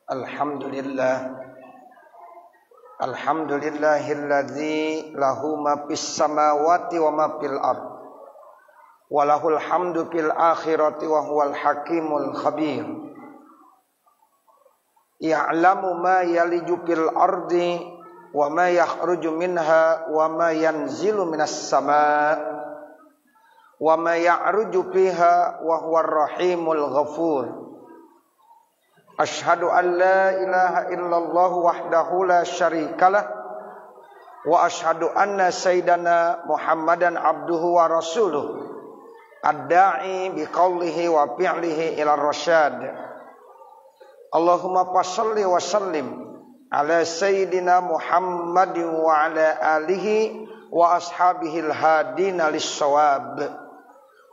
Alhamdulillah. Alhamdulillahilladzi lahu ma fis samawati wa ma fil ard. Wa lahul hamdu fil akhirati wa huwal hakimul khabir. Ya'lamu ma yaliju fil ardi wa ma yakhruju minha wa ma yanzilu minas sama' wa ma ya'ruju fiha wa huwar rahimul ghafur. Ashhadu an la ilaha illallah wahdahu la syarikalah wa ashhadu anna sayyidana Muhammadan abduhu wa rasuluh ad-da'i biqaulihi wa fi'lihi ila rasyad. Allahumma fashalli wa sallim ala sayyidina Muhammadin wa ala alihi wa ashabihil hadina lis-shawab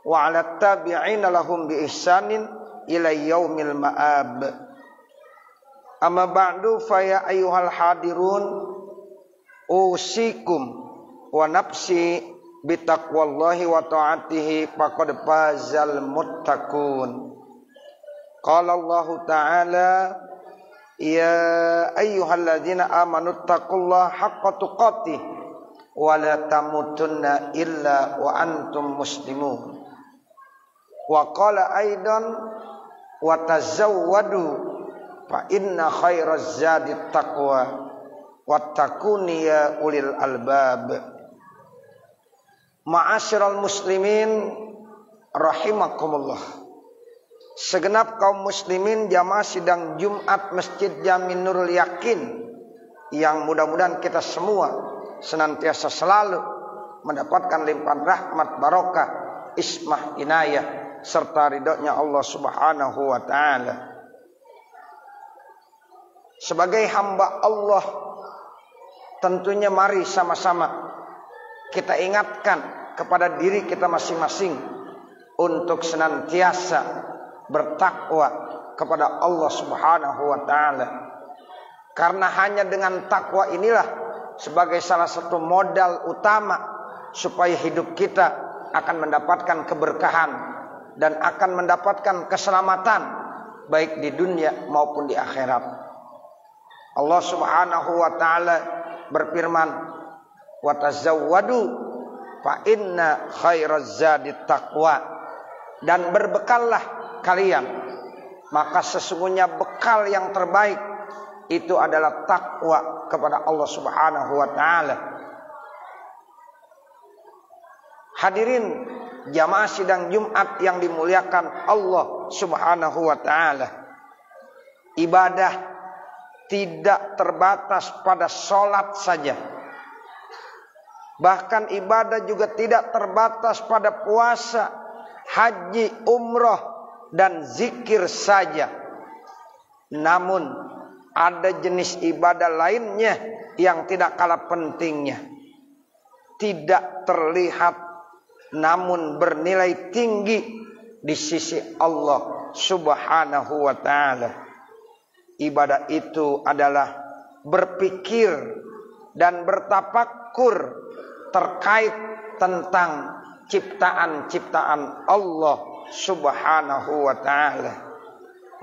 wa ala tabi'ina lahum bi ihsanin ila yaumil ma'ab. Amma ba'du fa ya ayyuhal hadirun usikum wa nafsi bitaqwallahi wa ta'atihi faqad fazal muttaqun. Qala Allah ta'ala ya ayyuhalladzina amanu taqullaha haqqa tuqatih wa la tamutunna illa wa antum muslimun. Wa qala aidan wa tazawwadu fa inna khairaz zadi taqwa wattaquni ya ulil albab. Ma'asyiral muslimin rahimakumullah. Segenap kaum muslimin jamaah sidang Jumat Masjid Jami Nurul Yakin yang mudah-mudahan kita semua senantiasa selalu mendapatkan limpahan rahmat barokah ismah inayah serta ridhonya Allah Subhanahu wa taala. Sebagai hamba Allah, tentunya mari sama-sama kita ingatkan kepada diri kita masing-masing untuk senantiasa bertakwa kepada Allah Subhanahu wa taala. Karena hanya dengan takwa inilah sebagai salah satu modal utama supaya hidup kita akan mendapatkan keberkahan dan akan mendapatkan keselamatan baik di dunia maupun di akhirat. Allah Subhanahu wa taala berfirman, "Wa tazawwadu fa inna khairaz zadi taqwa." Dan berbekallah kalian, maka sesungguhnya bekal yang terbaik itu adalah takwa kepada Allah Subhanahu wa taala. Hadirin jamaah sidang Jumat yang dimuliakan Allah Subhanahu wa taala. Ibadah tidak terbatas pada sholat saja. Bahkan ibadah juga tidak terbatas pada puasa, haji, umroh, dan zikir saja. Namun ada jenis ibadah lainnya yang tidak kalah pentingnya. Tidak terlihat namun bernilai tinggi di sisi Allah Subhanahu wa ta'ala. Ibadah itu adalah berpikir dan bertafakkur terkait tentang ciptaan-ciptaan Allah Subhanahu wa ta'ala.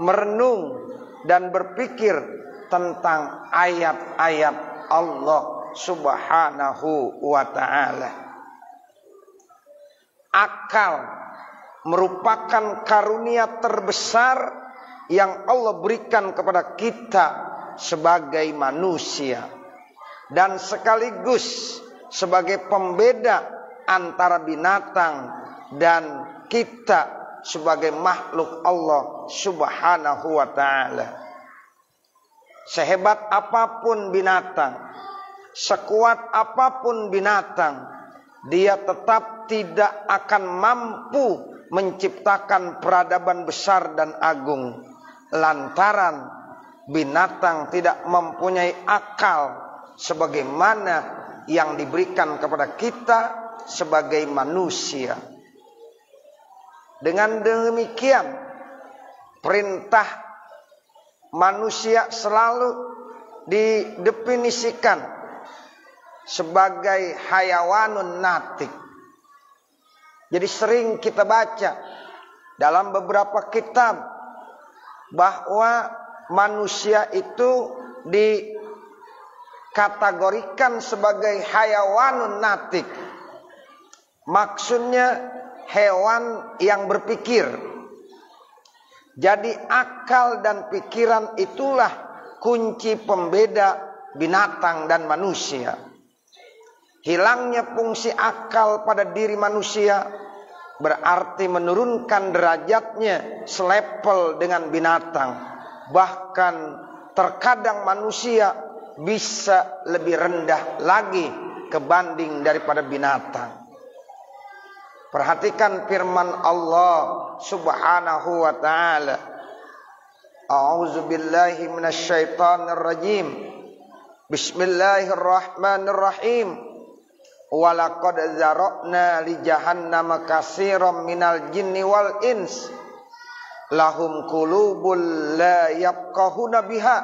Merenung dan berpikir tentang ayat-ayat Allah Subhanahu wa ta'ala. Akal merupakan karunia terbesar yang Allah berikan kepada kita sebagai manusia dan sekaligus sebagai pembeda antara binatang dan kita sebagai makhluk Allah Subhanahu wa ta'ala. Sehebat apapun binatang, sekuat apapun binatang, dia tetap tidak akan mampu menciptakan peradaban besar dan agung. Lantaran binatang tidak mempunyai akal sebagaimana yang diberikan kepada kita sebagai manusia. Dengan demikian, perintah manusia selalu didefinisikan sebagai hayawanun natik. Jadi sering kita baca dalam beberapa kitab bahwa manusia itu dikategorikan sebagai hayawanun natik. Maksudnya hewan yang berpikir. Jadi akal dan pikiran itulah kunci pembeda binatang dan manusia. Hilangnya fungsi akal pada diri manusia berarti menurunkan derajatnya selepel dengan binatang. Bahkan terkadang manusia bisa lebih rendah lagi kebanding daripada binatang. Perhatikan firman Allah Subhanahu wa ta'ala. A'udzu billahi minasyaitonir rajim. Bismillahirrahmanirrahim. Walaqad zara'na li jahannama katsiran minal jinni wal ins. Lahum qulubul la yafqahuna biha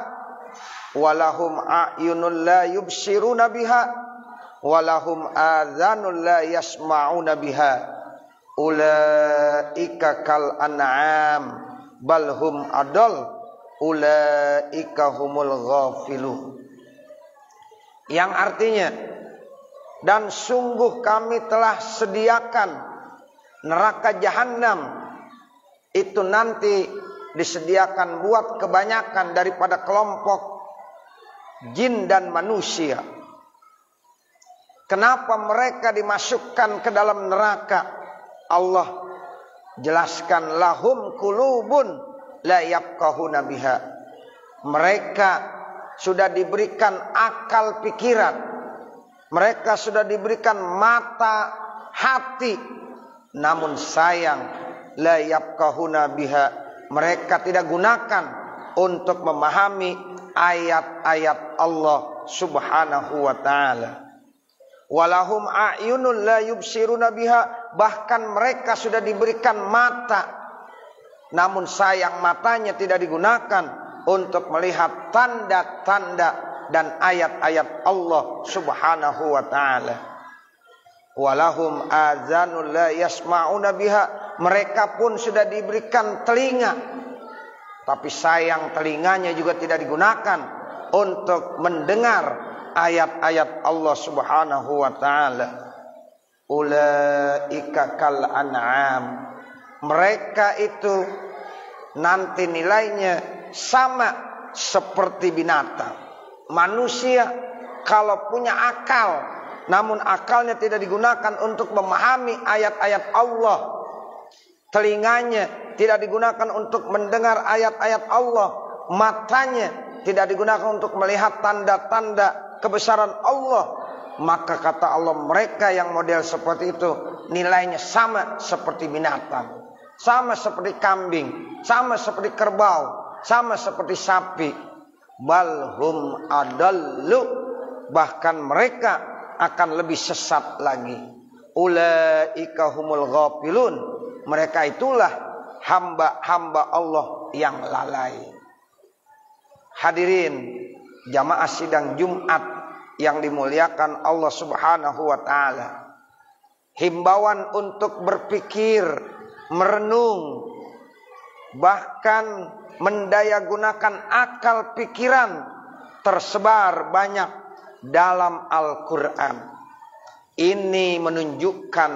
walahum a'yunul la yubsiruna biha walahum adhanul la yasma'una biha. Ulaika kal an'am balhum adall ulaika humul ghafilun. Yang artinya, dan sungguh kami telah sediakan neraka jahanam itu nanti disediakan buat kebanyakan daripada kelompok jin dan manusia. Kenapa mereka dimasukkan ke dalam neraka? Allah jelaskan, lahum qulubun la yafqahuna biha. Mereka sudah diberikan akal pikiran, mereka sudah diberikan mata hati, namun sayang la yafqahuna biha, mereka tidak gunakan untuk memahami ayat-ayat Allah Subhanahu wa ta'ala. Walahum a'yunul la yubsiruna biha, bahkan mereka sudah diberikan mata, namun sayang matanya tidak digunakan untuk melihat tanda-tanda dan ayat-ayat Allah Subhanahu wa ta'ala. Walahum azanul la yasma'una biha, mereka pun sudah diberikan telinga, tapi sayang telinganya juga tidak digunakan untuk mendengar ayat-ayat Allah Subhanahu wa ta'ala. Ulaika kal an'am, mereka itu nanti nilainya sama seperti binatang. Manusia kalau punya akal, namun akalnya tidak digunakan untuk memahami ayat-ayat Allah, telinganya tidak digunakan untuk mendengar ayat-ayat Allah, matanya tidak digunakan untuk melihat tanda-tanda kebesaran Allah, maka kata Allah, mereka yang model seperti itu nilainya sama seperti binatang, sama seperti kambing, sama seperti kerbau, sama seperti sapi. Balhum adallu, bahkan mereka akan lebih sesat lagi. Ulaika humul ghafilun, mereka itulah hamba-hamba Allah yang lalai. Hadirin jamaah sidang Jumat yang dimuliakan Allah Subhanahu wa ta'ala, himbauan untuk berpikir, merenung, bahkan mendayagunakan akal pikiran tersebar banyak dalam Al-Quran. Ini menunjukkan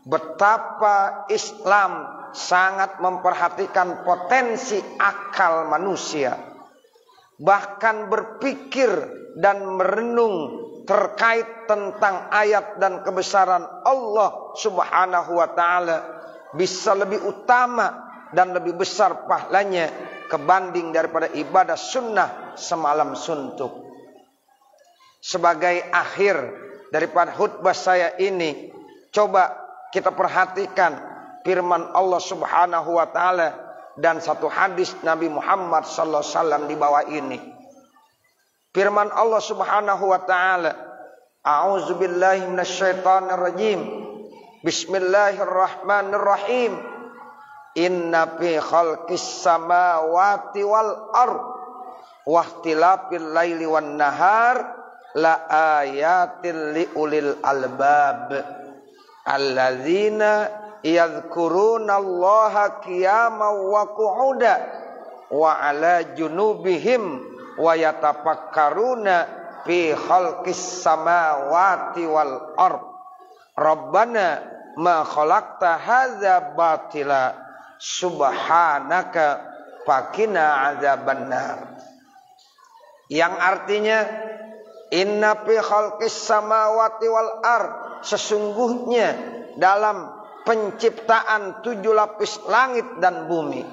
betapa Islam sangat memperhatikan potensi akal manusia, bahkan berpikir dan merenung terkait tentang ayat dan kebesaran Allah Subhanahu wa ta'ala bisa lebih utama dan lebih besar pahalanya kebanding daripada ibadah sunnah semalam suntuk. Sebagai akhir daripada khutbah saya ini, coba kita perhatikan firman Allah Subhanahu wa ta'ala dan satu hadis Nabi Muhammad sallallahu alaihi wasallam di bawah ini. Firman Allah Subhanahu wa ta'ala, a'udzu billahi minasyaitonir rajim. Bismillahirrahmanirrahim. Inna fi khalqis samawati wal ard wa ikhtilafil laili wan nahar la ayatil liulil albab alladzina yadhkurunallaha qiyaman wa qu'udan wa ala junubihim wa yatafakkaruna fi khalqis samawati wal ard. Rabbana ma khalaqta hadza batila subhanaka faqina adzabannar. Yang artinya inna fi khalqis samawati wal ard, sesungguhnya dalam penciptaan 7 lapis langit dan bumi,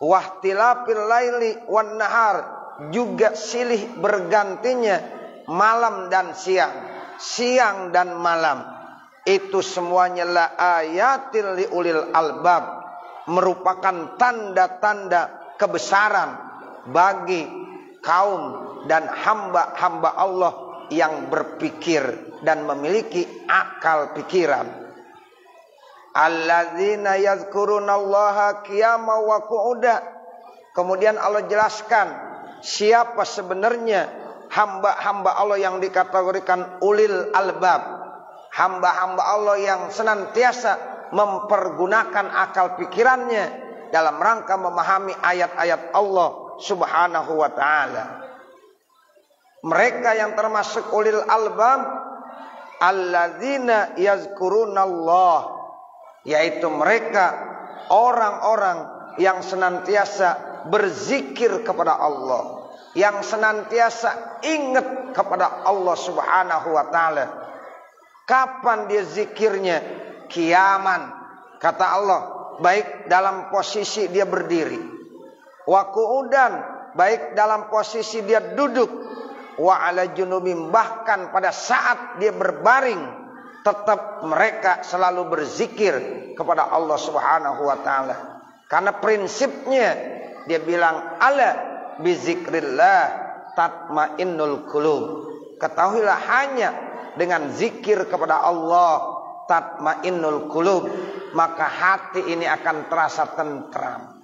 wahtilafil laili wan nahar, juga silih bergantinya malam dan siang, siang dan malam, itu semuanya la ayatil liulil albab, merupakan tanda-tanda kebesaran bagi kaum dan hamba-hamba Allah yang berpikir dan memiliki akal pikiran. Alladzina yazkurunallaha qiyaman wa qu'uda. Kemudian Allah jelaskan siapa sebenarnya hamba-hamba Allah yang dikategorikan ulil albab, hamba-hamba Allah yang senantiasa mempergunakan akal pikirannya dalam rangka memahami ayat-ayat Allah Subhanahu wa ta'ala. Mereka yang termasuk ulil albab, alladzina yazkurunallah, yaitu mereka orang-orang yang senantiasa berzikir kepada Allah, yang senantiasa ingat kepada Allah Subhanahu wa ta'ala. Kapan dia zikirnya? Qiyaman, kata Allah, baik dalam posisi dia berdiri, wa qu'udan, baik dalam posisi dia duduk, wa ala junubim, bahkan pada saat dia berbaring, tetap mereka selalu berzikir kepada Allah Subhanahu wa ta'ala. Karena prinsipnya dia bilang ala bizikrillah tatmainnul qulub. Ketahuilah hanya dengan zikir kepada Allah tatmainnul qulub, maka hati ini akan terasa tentram.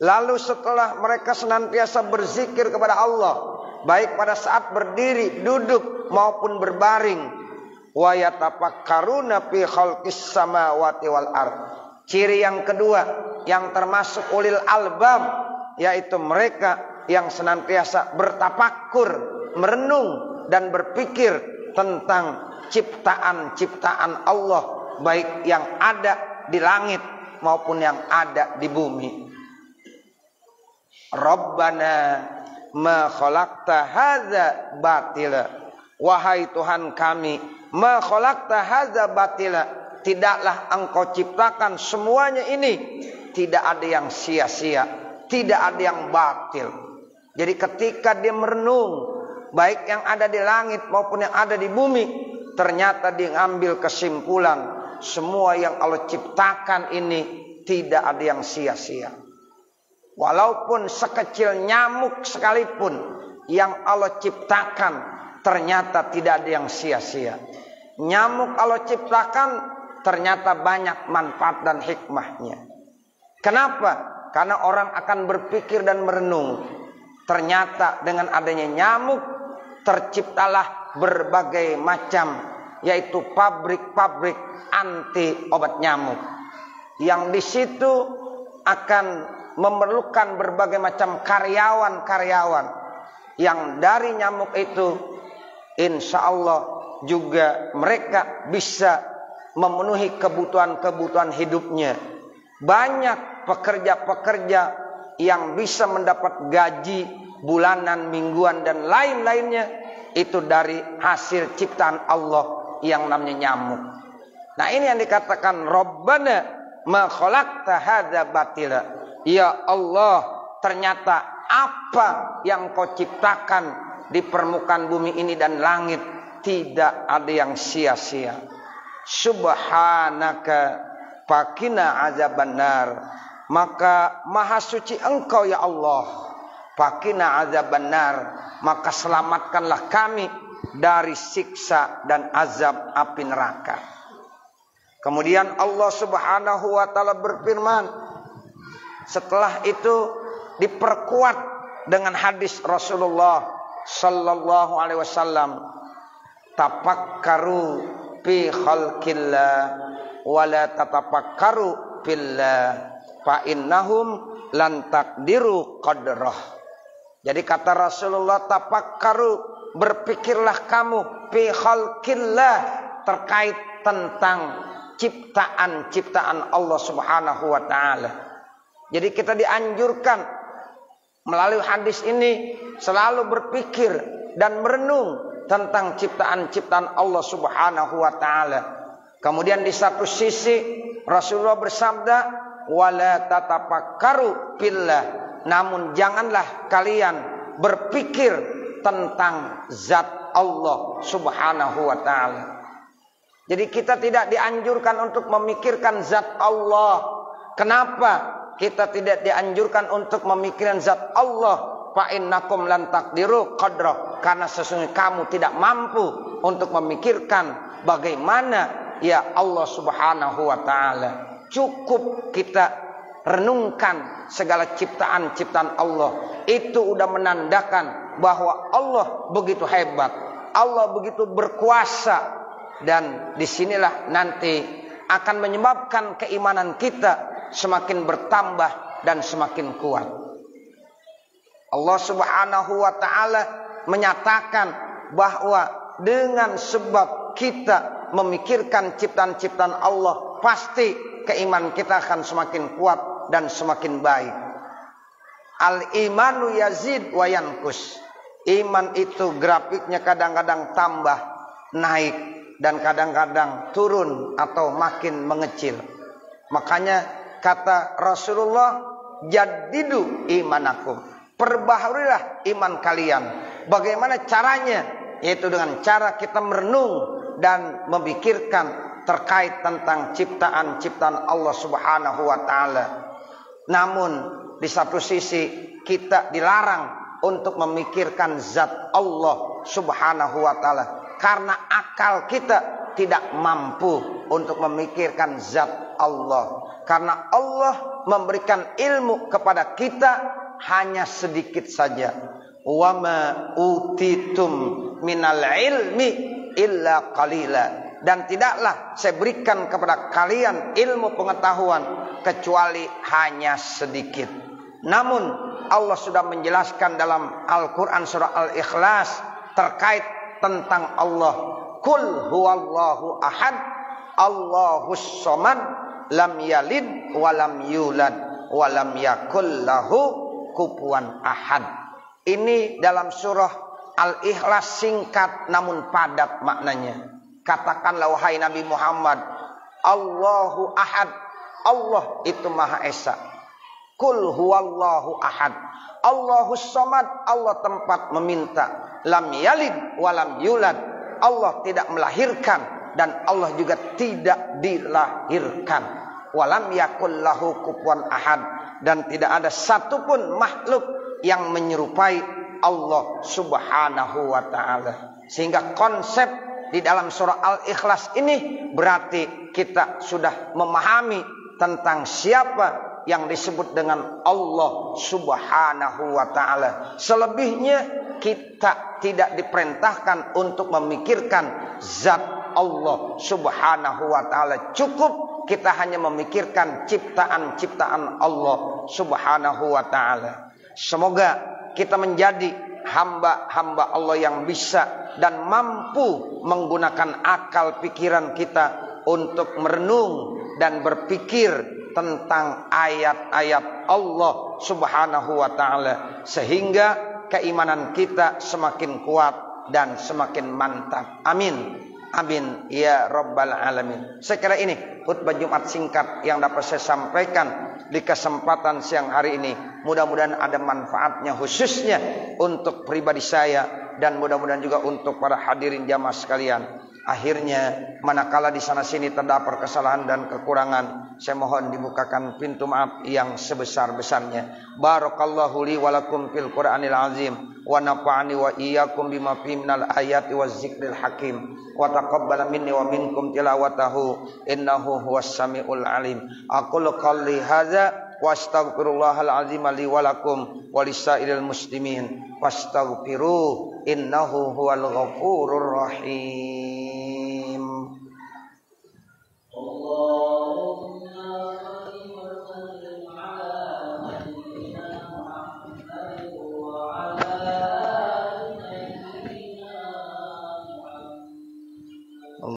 Lalu setelah mereka senantiasa berzikir kepada Allah, baik pada saat berdiri, duduk maupun berbaring, wa yatafakkaruna fi khalqis samawati wal ard. Ciri yang kedua yang termasuk ulil albab, yaitu mereka yang senantiasa bertafakkur, merenung dan berpikir tentang ciptaan-ciptaan Allah, baik yang ada di langit maupun yang ada di bumi. Rabbana ma khalaqta hadza batila, wahai Tuhan kami, ma khalaqta hadza batila, tidaklah engkau ciptakan semuanya ini tidak ada yang sia-sia, tidak ada yang batil. Jadi ketika dia merenung, baik yang ada di langit maupun yang ada di bumi, ternyata dia ngambil kesimpulan semua yang Allah ciptakan ini tidak ada yang sia-sia. Walaupun sekecil nyamuk sekalipun yang Allah ciptakan, ternyata tidak ada yang sia-sia. Nyamuk Allah ciptakan ternyata banyak manfaat dan hikmahnya. Kenapa? Karena orang akan berpikir dan merenung. Ternyata dengan adanya nyamuk terciptalah berbagai macam, yaitu pabrik-pabrik anti obat nyamuk, yang di situ akan memerlukan berbagai macam karyawan-karyawan yang dari nyamuk itu insya Allah juga mereka bisa memenuhi kebutuhan-kebutuhan hidupnya. Banyak pekerja-pekerja yang bisa mendapat gaji bulanan, mingguan dan lain-lainnya itu dari hasil ciptaan Allah yang namanya nyamuk. Nah, ini yang dikatakan Rabbana ma khalaqta hadza batila. Ya Allah, ternyata apa yang kau ciptakan di permukaan bumi ini dan langit tidak ada yang sia-sia. Subhanaka faqina azabannar, maka maha suci engkau ya Allah. Faqina azabannar, maka selamatkanlah kami dari siksa dan azab api neraka. Kemudian Allah Subhanahu wa ta'ala berfirman, setelah itu diperkuat dengan hadis Rasulullah sallallahu alaihi wasallam, tafakkaru fi khalqillah wa la tatafakkaru fillah fa innahum lan taqdiru qadrah. Jadi kata Rasulullah, tafakkaru, berpikirlah kamu fi khalqillah, terkait tentang ciptaan-ciptaan Allah Subhanahu wa taala. Jadi kita dianjurkan melalui hadis ini selalu berpikir dan merenung tentang ciptaan-ciptaan Allah Subhanahu wa taala. Kemudian di satu sisi Rasulullah bersabda, wala tatafakkaru billah, namun janganlah kalian berpikir tentang zat Allah Subhanahu wa taala. Jadi kita tidak dianjurkan untuk memikirkan zat Allah. Kenapa kita tidak dianjurkan untuk memikirkan zat Allah? Fa innakum lan taqdiru qadrah, karena sesungguhnya kamu tidak mampu untuk memikirkan bagaimana ya Allah Subhanahu wa taala. Cukup kita renungkan segala ciptaan-ciptaan Allah. Itu udah menandakan bahwa Allah begitu hebat, Allah begitu berkuasa. Dan disinilah nanti akan menyebabkan keimanan kita semakin bertambah dan semakin kuat. Allah Subhanahu wa taala menyatakan bahwa dengan sebab kita memikirkan ciptaan-ciptaan Allah, pasti keimanan kita akan semakin kuat dan semakin baik. Al-imanu yazid wa yankus. Iman itu grafiknya kadang-kadang tambah, naik, dan kadang-kadang turun atau makin mengecil. Makanya kata Rasulullah, jadidu imanakum, perbaharuilah iman kalian. Bagaimana caranya? Yaitu dengan cara kita merenung dan memikirkan terkait tentang ciptaan-ciptaan Allah Subhanahu wa taala. Namun di satu sisi kita dilarang untuk memikirkan zat Allah Subhanahu wa taala, karena akal kita tidak mampu untuk memikirkan zat Allah. Karena Allah memberikan ilmu kepada kita hanya sedikit saja. Wa ma utitum minal ilmi illa qalila. Dan tidaklah saya berikan kepada kalian ilmu pengetahuan kecuali hanya sedikit. Namun Allah sudah menjelaskan dalam Al-Quran surah Al-Ikhlas terkait tentang Allah. Qul huwallahu ahad, Allahus somad, lam yalid walam yulad walam yakul lahu kufuwan ahad. Ini dalam surah Al-Ikhlas, singkat namun padat maknanya. Katakanlah wahai Nabi Muhammad, Allahu ahad, Allah itu Maha Esa. Qul huwallahu ahad, Allahus somad, Allah tempat meminta. Lam yalid walam yulad, Allah tidak melahirkan dan Allah juga tidak dilahirkan. Walam yakul lahu kufuwan ahad, dan tidak ada satupun makhluk yang menyerupai Allah Subhanahu wa taala. Sehingga konsep di dalam surah Al-Ikhlas ini berarti kita sudah memahami tentang siapa yang disebut dengan Allah Subhanahu wa taala. Selebihnya kita tidak diperintahkan untuk memikirkan zat Allah Subhanahu wa taala. Cukup kita hanya memikirkan ciptaan-ciptaan Allah Subhanahu wa taala. Semoga kita menjadi hamba-hamba Allah yang bisa dan mampu menggunakan akal pikiran kita untuk merenung dan berpikir tentang ayat-ayat Allah Subhanahu wa taala, sehingga keimanan kita semakin kuat dan semakin mantap. Amin. Amin ya rabbal alamin. Saya kira ini khutbah Jumat singkat yang dapat saya sampaikan di kesempatan siang hari ini. Mudah-mudahan ada manfaatnya, khususnya untuk pribadi saya dan mudah-mudahan juga untuk para hadirin jamaah sekalian. Akhirnya manakala di sana sini terdapat kesalahan dan kekurangan, saya mohon dibukakan pintu maaf yang sebesar-besarnya. Barakallahu li wa lakum fil Qur'anil azim wa nafa'ani wa iyyakum bima fihi minal ayati waz zikril hakim wa taqabbala minni wa minkum tilawatahu innahu huwas samiul alim. Aqulu qouli hadza wa astaghfirullahal azim li wa lakum wa lisairil muslimin wastaghfiruh innahu huwal ghafurur rahim.